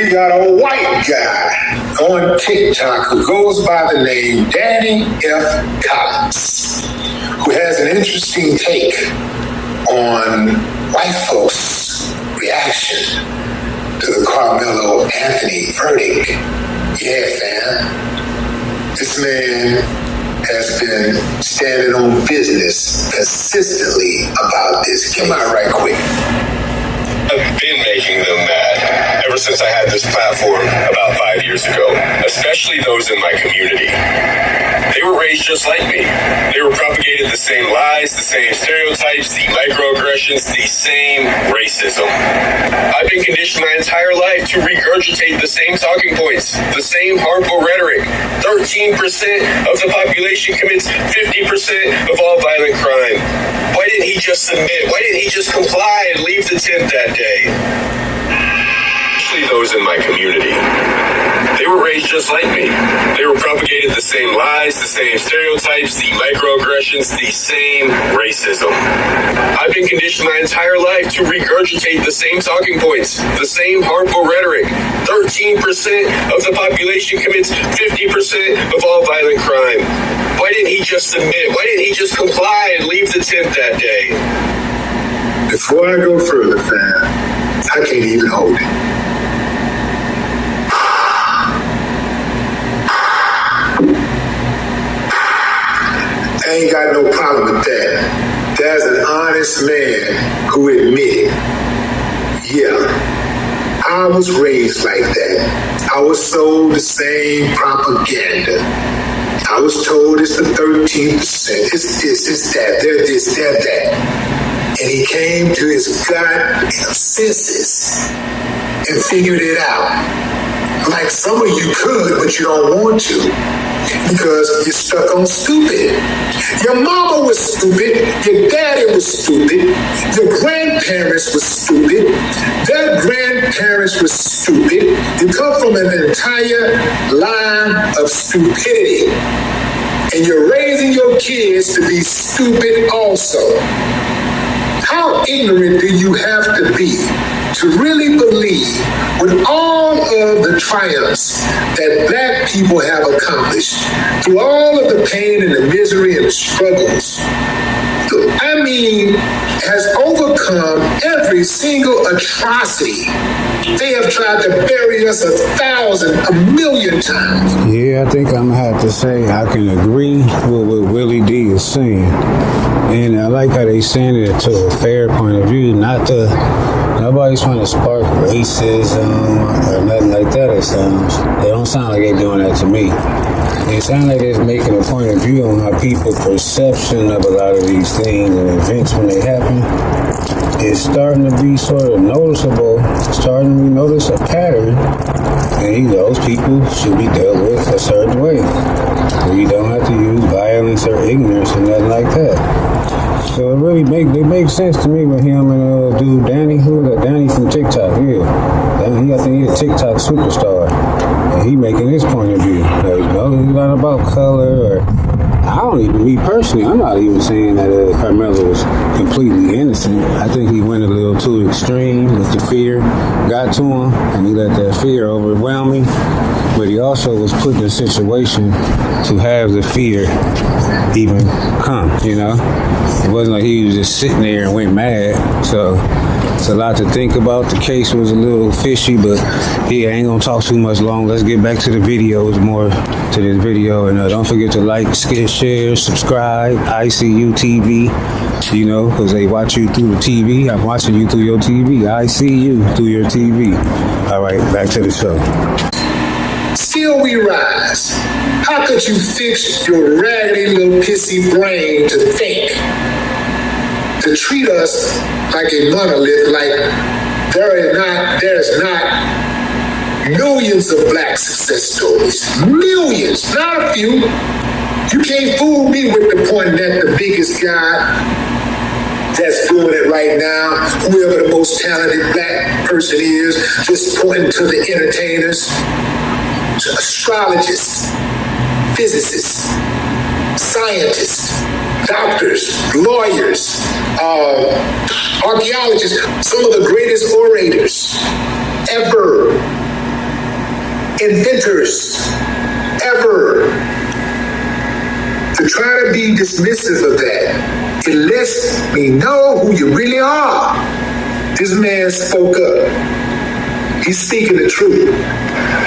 we got a white guy on TikTok who goes by the name Danny F. Collins, who has an interesting take on white folks' reaction to the Karmelo Anthony verdict. Yeah, fam. This man has been standing on business consistently about this. Come out right quick. I've been making them mad ever since I had this platform about 5 years ago, especially those in my community. They were raised just like me. They were propagated the same lies, the same stereotypes, the microaggressions, the same racism. I've been conditioned my entire life to regurgitate the same talking points, the same harmful rhetoric. 13% of the population commits 50% of all violent crime. Why didn't he just submit? Why didn't he just comply and leave the tent that day? Especially those in my community. They were raised just like me. They were propagated the same lies, the same stereotypes, the microaggressions, the same racism. I've been conditioned my entire life to regurgitate the same talking points, the same harmful rhetoric. 13% of the population commits 50% of all violent crime. Why didn't he just submit? Why didn't he just comply and leave the tent that day? Before I go further, fam, I can't even hold it. I ain't got no problem with that. There's an honest man who admitted, yeah, I was raised like that. I was sold the same propaganda. I was told it's the 13%, it's this, it's that, they're this, they're that. And he came to his goddamn senses and figured it out. Like some of you could, but you don't want to. Because you're stuck on stupid. Your mama was stupid. Your daddy was stupid. Your grandparents were stupid. Their grandparents were stupid. You come from an entire line of stupidity. And you're raising your kids to be stupid also. How ignorant do you have to be to really believe with all of the triumphs that black people have accomplished, through all of the pain and the misery and the struggles, I mean, has overcome every single atrocity. They have tried to bury us 1,000, 1,000,000 times. Yeah, I think I'm gonna have to say I can agree with what Willie D is saying. And I like how they saying it to a fair point of view, not to, nobody's trying to spark racism or nothing like that, it sounds. They don't sound like they're doing that to me. It sounds like they're making a point of view on how people's perception of a lot of these things and events when they happen is starting to be sort of noticeable, starting to notice a pattern, and those people should be dealt with a certain way. We don't have to use violence or ignorance or nothing like that. So it really makes sense to me with him and dude Danny, who is that? Danny from TikTok, yeah. I think he's a TikTok superstar. And he making his point of view. It's not about color or I don't even, me personally, I'm not even saying that Karmelo was completely innocent. I think he went a little too extreme with the fear, got to him, and he let that fear overwhelm him. But he also was put in a situation to have the fear even come, It wasn't like he was just sitting there and went mad. So it's a lot to think about. The case was a little fishy, but yeah, I ain't gonna talk too much long. Let's get back to the videos, more to this video. And don't forget to like, share, subscribe, ICU TV, because they watch you through the TV. I'm watching you through your TV. I see you through your TV. All right, back to the show. Still we rise. How could you fix your raggedy little pissy brain to think, to treat us like a monolith, like there's not millions of black success stories. Millions, not a few. You can't fool me with the point that the biggest guy that's doing it right now, whoever the most talented black person is, just pointing to the entertainers, astrologists, physicists, scientists, doctors, lawyers, archaeologists, some of the greatest orators ever inventors ever. To try to be dismissive of that, it lets me know who you really are. This man spoke up. He's speaking the truth.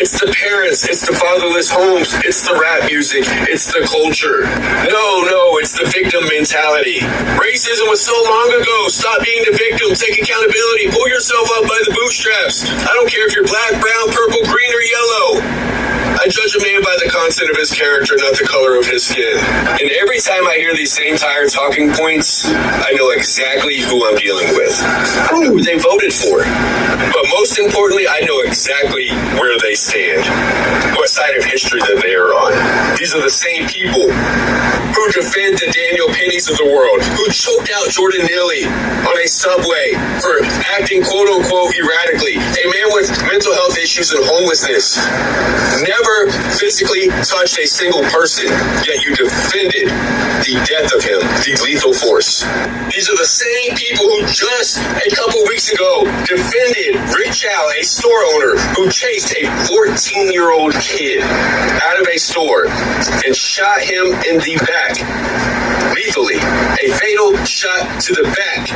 It's the parents, it's the fatherless homes, it's the rap music, it's the culture. No, it's the victim mentality. Racism was so long ago. Stop being the victim. Take accountability. Pull yourself up by the bootstraps. I don't care if you're black, brown, purple, green, or yellow. I judge a man by the content of his character, not the color of his skin. And every time I hear these same tired talking points, I know exactly who I'm dealing with. I know who they voted for. But most importantly, I know exactly where they stand, what side of history that they are on. These are the same people who defend the Daniel Pennies of the world, who choked out Jordan Neely on a subway for acting quote-unquote erratically, a man with mental health issues and homelessness, never physically touched a single person, yet you defended the death of him, the lethal force. These are the same people who just a couple weeks ago defended Rick Chow, a store owner who chased a 14-year-old kid out of a store and shot him in the back, lethally, a fatal shot to the back,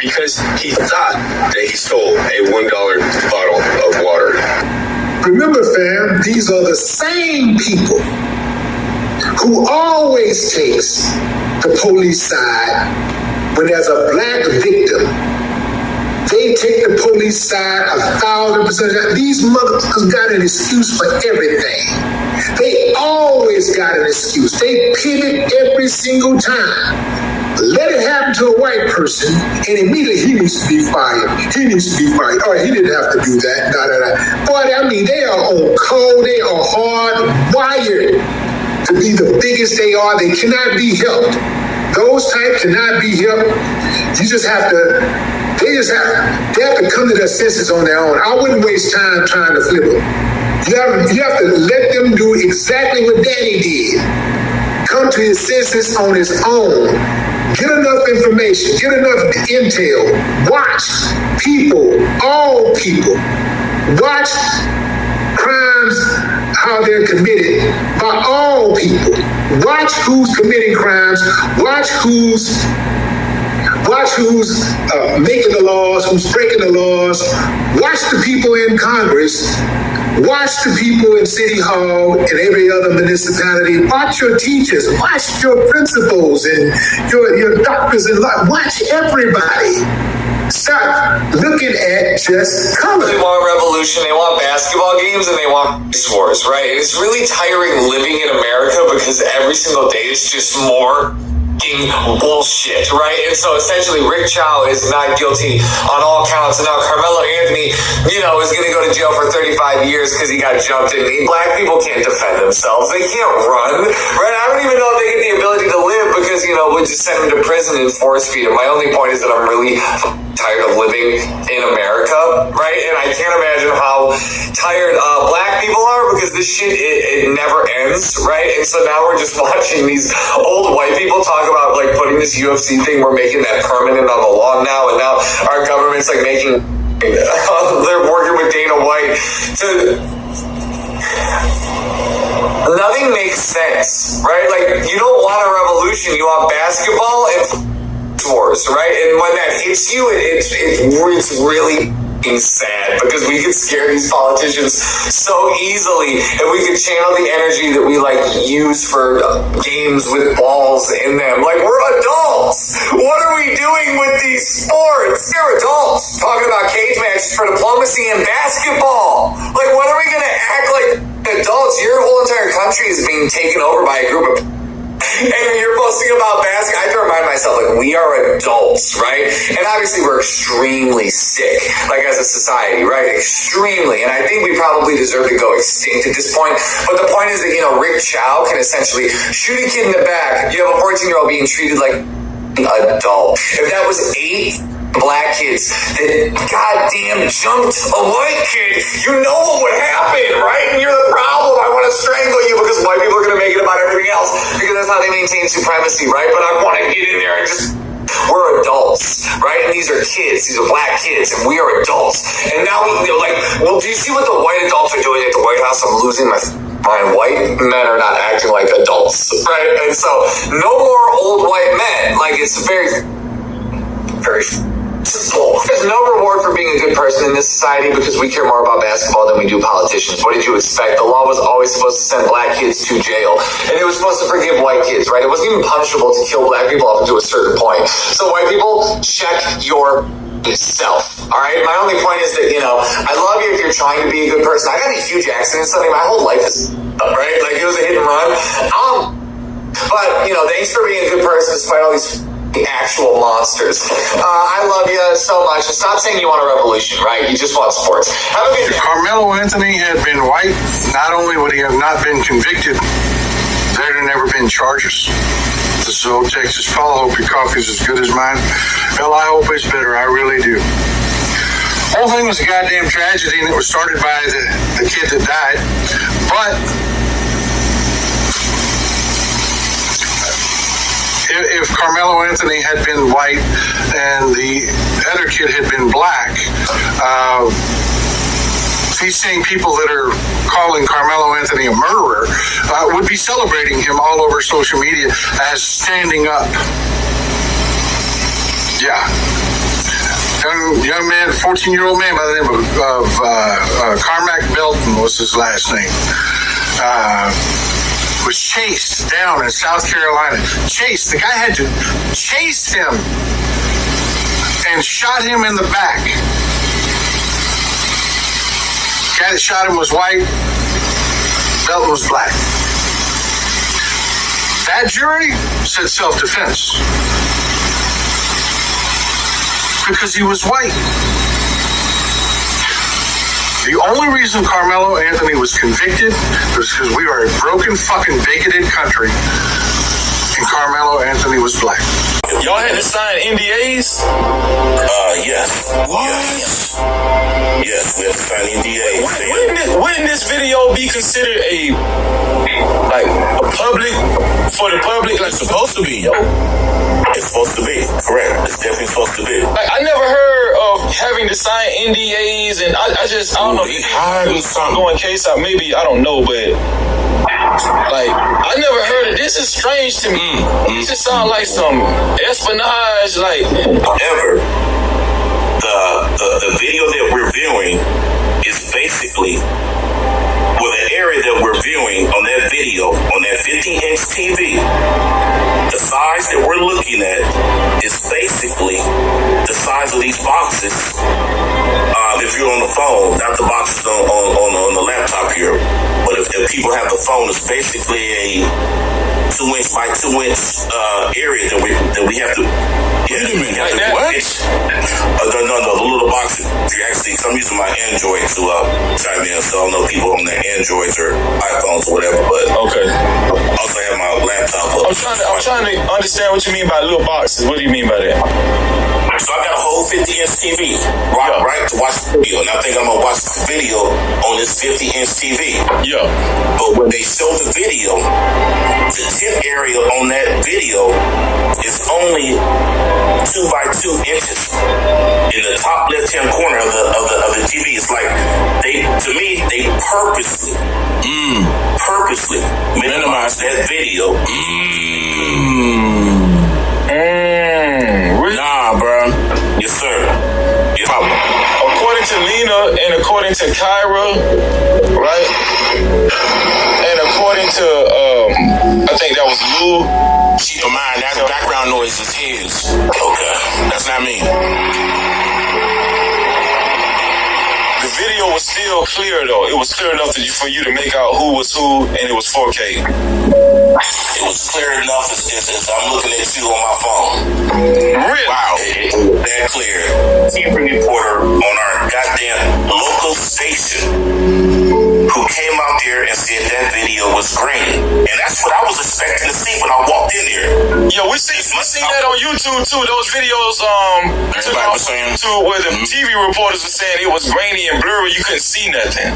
because he thought that he stole a $1 bottle of water. Remember, fam, these are the same people who always takes the police side when there's a black victim. They take the police side 1,000%. These motherfuckers got an excuse for everything. They always got an excuse. They pivot every single time. Let it happen to a white person, and immediately he needs to be fired. He needs to be fired. All right, he didn't have to do that. Boy, I mean, they are on cold. They are hardwired to be the biggest they are. They cannot be helped. Those type cannot be helped. You just have to. They have to come to their senses on their own. I wouldn't waste time trying to flip them. You have to let them do exactly what Danny did. Come to his senses on his own. Get enough information. Get enough intel. Watch people, all people. Watch crimes, how they're committed by all people. Watch who's committing crimes. Watch who's making the laws, who's breaking the laws. Watch the people in Congress. Watch the people in City Hall and every other municipality. Watch your teachers. Watch your principals and your doctors and law. Watch everybody. Stop looking at just color. They want revolution, they want basketball games, and they want race wars, right? It's really tiring living in America because every single day it's just more bullshit, right? And so essentially Rick Chow is not guilty on all counts, and now Karmelo Anthony, is going to go to jail for 35 years because he got jumped in. Black people can't defend themselves. They can't run, right? I don't even know if they get the ability to live because, we just send them to prison and force feed them. My only point is that I'm really tired of living in America, right? And I can't imagine how tired black people are because this shit, it never ends, right? And so now we're just watching these old white people talk about like putting this UFC thing, we're making that permanent on the law now, and now our government's like making, they're working with Dana White to, nothing makes sense, right? Like, you don't want a revolution, you want basketball and wars, right? And when that hits you, it's really sad because we could scare these politicians so easily, and we could channel the energy that we use for games with balls in them. Like, we're adults. What are we doing with these sports? They're adults talking about cage matches for diplomacy and basketball. Like, when are we going to act like adults? Your whole entire country is being taken over by a group of and you're posting about basketball. I have to remind myself, we are adults, right? And obviously we're extremely sick, as a society, right? Extremely. And I think we probably deserve to go extinct at this point. But the point is that, Rick Chow can essentially shoot a kid in the back. You have a 14-year-old being treated like an adult. If that was 8 black kids that goddamn jumped a white kid, you know what would happen, right? And you're the problem. I want to strangle you because white people are going to make it about everything else because that's how they maintain supremacy, right? But I want to get in there and just, we're adults, right? And and these are kids. These are black kids, and we are adults. And now, well, do you see what the white adults are doing at the White House? I'm losing my mind. White men are not acting like adults, right? And so, no more old white men. Like, it's very, very simple. There's no reward for being a good person in this society because we care more about basketball than we do politicians. What did you expect? The law was always supposed to send black kids to jail, and it was supposed to forgive white kids, right? It wasn't even punishable to kill black people up to a certain point. So white people, check yourself. All right. My only point is that, I love you if you're trying to be a good person. I got in a huge accident Sunday. My whole life is right. Like, it was a hit and run. But thanks for being a good person despite all these actual monsters. I love you so much. And stop saying you want a revolution, right? You just want sports. Have a good day. If Karmelo Anthony had been white, not only would he have not been convicted, there'd have never been charges. This is Old Texas Paul. Hope your coffee's as good as mine. Hell, I hope it's better. I really do. The whole thing was a goddamn tragedy, and it was started by the kid that died. But if Karmelo Anthony had been white and the other kid had been black, these same people that are calling Karmelo Anthony a murderer would be celebrating him all over social media as standing up. Yeah. Young man, 14-year-old man by the name of Carmack Belton was his last name. Was chased down in South Carolina. Chased. The guy had to chase him and shot him in the back. The guy that shot him was white. Belton was black. That jury said self-defense because he was white. The only reason Karmelo Anthony was convicted was because we are a broken, fucking, bigoted country, and Karmelo Anthony was black. Y'all had to sign NDAs? Yes. What? Yes, we have to sign NDAs. Wouldn't this video be considered a public, for the public, like supposed to be, yo? It's supposed to be, correct. It's definitely supposed to be. Like, I never heard of having to sign NDAs, and I don't know. Going case out, maybe, I don't know, but I never heard of this. Is strange to me. It just sounds like some espionage, However, the video that we're viewing is basically, the area that we're viewing on that video, on that 50-inch TV, the size that we're looking at is basically the size of these boxes. If you're on the phone, not the boxes on the laptop here, but if people have the phone, it's basically a 2-inch by 2-inch area that we have to. Wait a minute, what? No, the little box. Actually, I'm using my Android to chime in, so I don't know people on their Androids or iPhones or whatever. But okay. I also have my laptop. I'm trying to understand what you mean by little boxes. What do you mean by that? So I got a whole 50-inch TV, right, to watch the video. And I think I'm going to watch the video on this 50-inch TV. Yeah. But when they show the video, the tip area on that video is only 2 by 2 inches. In the top left-hand corner of the TV, it's like they purposely minimize that video. Nah, bro. Yes, sir. Yes. According to Lena and according to Kyra, right? And according to, I think that was Lou. Keep in mind, that background noise is his. Okay. That's not me. The video was still clear, though. It was clear enough for you to make out who was who, and it was 4K. It was clear enough as I'm looking at you on my phone. Really? Wow. It was that clear. TV reporter on our goddamn local station who came out there and said that video was green. And that's what I was expecting to see when I walked in here. Yeah, we seen that on YouTube, too. Those videos, Everybody was saying. too, where the TV reporters were saying it was grainy and blurry. You couldn't see nothing.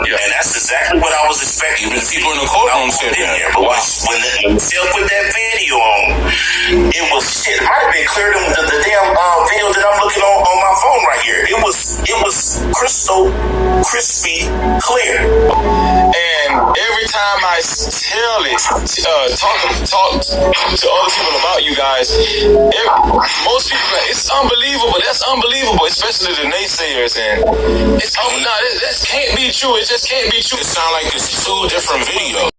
Yeah. And that's exactly what I was expecting. Even people in the courtroom said that. But when they still put that video on, it was shit. It might have been clearer than the damn video video that I'm looking on my phone right here. It was crystal crispy clear. And every time I tell it, talk to other people about you guys, most people are like, it's unbelievable. That's unbelievable, especially the naysayers. And it's that can't be true. It just can't be true. It sounds like it's two different videos.